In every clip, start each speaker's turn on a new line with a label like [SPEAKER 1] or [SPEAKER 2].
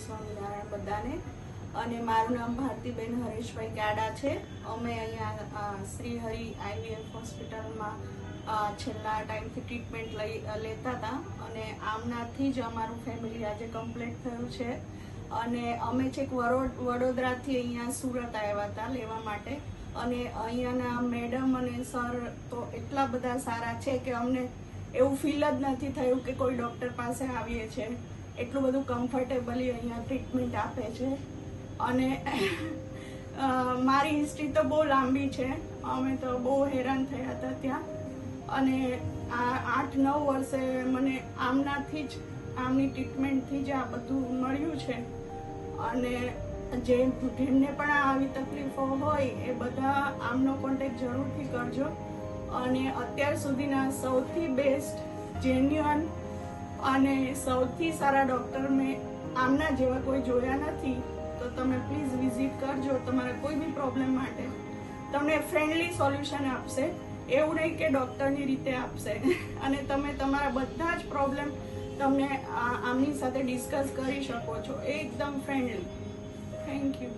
[SPEAKER 1] સ્વામિનારાયણ બધાને. અને મારું નામ ભારતીબેન હરેશભાઈ કાડા છે. અમે અહીંયા શ્રી હરિ IVF હોસ્પિટલમાં છેલ્લા ટાઈમથી ટ્રીટમેન્ટ લેતા હતા અને આમનાથી જ અમારું ફેમિલી આજે કમ્પ્લીટ થયું છે. અને અમે છેક વડોદરાથી અહીંયા સુરત આવ્યા હતા લેવા માટે. અને અહીંયાના મેડમ અને સર તો એટલા બધા સારા છે કે અમને એવું ફીલ જ નથી થયું કે કોઈ ડૉક્ટર પાસે આવીએ છીએ. એટલું બધું કમ્ફર્ટેબલી અહીંયા ટ્રીટમેન્ટ આપે છે. અને મારી હિસ્ટ્રી તો બહુ લાંબી છે. અમે તો બહુ હેરાન થયા હતા ત્યાં. અને આ 8-9 વર્ષે મને આમનાથી જ આમની ટ્રીટમેન્ટથી જ આ બધું મળ્યું છે. અને જેમને પણ આવી તકલીફો હોય એ બધા આમનો કોન્ટેક્ટ જરૂરથી કરજો. અને અત્યાર સુધીના સૌથી બેસ્ટ, જેન્યુઅન અને સૌથી સારા ડૉક્ટર મેં આમના જેવા કોઈ જોયા નથી. તો તમે પ્લીઝ વિઝિટ કરજો. તમારા કોઈ બી પ્રોબ્લેમ માટે તમને ફ્રેન્ડલી સોલ્યુશન આપશે. એવું નહીં કે ડૉક્ટરની રીતે આપશે. અને તમે તમારા બધા જ પ્રોબ્લેમ તમને આમની સાથે ડિસ્કસ કરી શકો છો એકદમ ફ્રેન્ડલી. Thank you.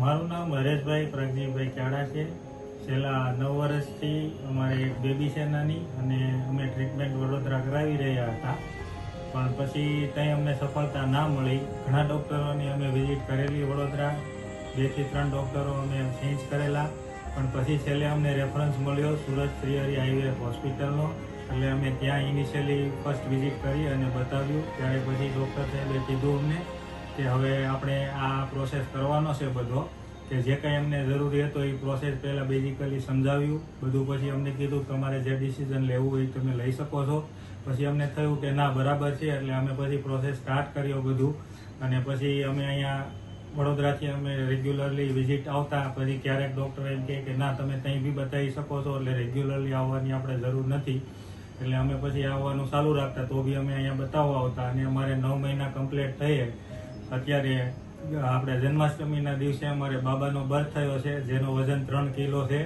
[SPEAKER 2] મારું નામ હરેશભાઈ પ્રજ્ઞભાઈ કાડા છે. છેલ્લા 9 વર્ષથી અમારે એક બેબી છે નાની, અને અમે ટ્રીટમેન્ટ વડોદરા કરાવી રહ્યા હતા. પણ પછી ત્યાં અમને સફળતા ના મળી. ઘણા ડૉક્ટરોની અમે વિઝિટ કરેલી વડોદરા, 2 થી 3 ડૉક્ટરો અમે ચેન્જ કરેલા. પણ પછી છેલ્લે અમને રેફરન્સ મળ્યો સુરત શ્રી હરિ IVF હોસ્પિટલનો. એટલે અમે ત્યાં ઇનિશિયલી ફર્સ્ટ વિઝિટ કરી અને બતાવ્યું. ત્યારે પછી ડૉક્ટર સાહેબે કીધું અમને કે હવે આપણે આ પ્રોસેસ કરવાનો છે બધો, કે જે કંઈ અમને જરૂરી હતો એ પ્રોસેસ પહેલાં બેઝિકલી સમજાવ્યું બધું. પછી અમને કીધું તમારે જે ડિસિઝન લેવું હોય તમે લઈ શકો છો. પછી અમને થયું કે ના બરાબર છે. એટલે અમે પછી પ્રોસેસ સ્ટાર્ટ કર્યો બધું. અને પછી અમે અહીંયા વડોદરાથી અમે રેગ્યુલરલી વિઝિટ આવતા. પછી ક્યારેક ડૉક્ટર એમ કહે કે ના તમે ત્યાં બી બતાવી શકો છો, એટલે રેગ્યુલરલી આવવાની આપણે જરૂર નથી. એટલે અમે પછી આવવાનું ચાલુ રાખતા. તો બી અમે અહીંયા બતાવવા આવતા. અને અમારે 9 મહિના કમ્પ્લીટ થઈએ. અત્યારે આપણે જન્માષ્ટમીના દિવસે અમારે બાબાનો બર્થ થયો છે, જેનો વજન 3 કિલો છે.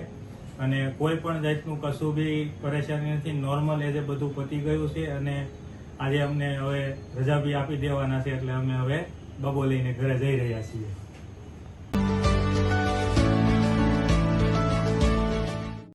[SPEAKER 2] અને કોઈ પણ જાતનું કશું બી પરેશાની નથી. નોર્મલ એજે બધું પતી ગયું છે. અને આજે અમને હવે રજા બી આપી દેવાના છે. એટલે અમે હવે બાબો લઈને ઘરે જઈ રહ્યા છીએ.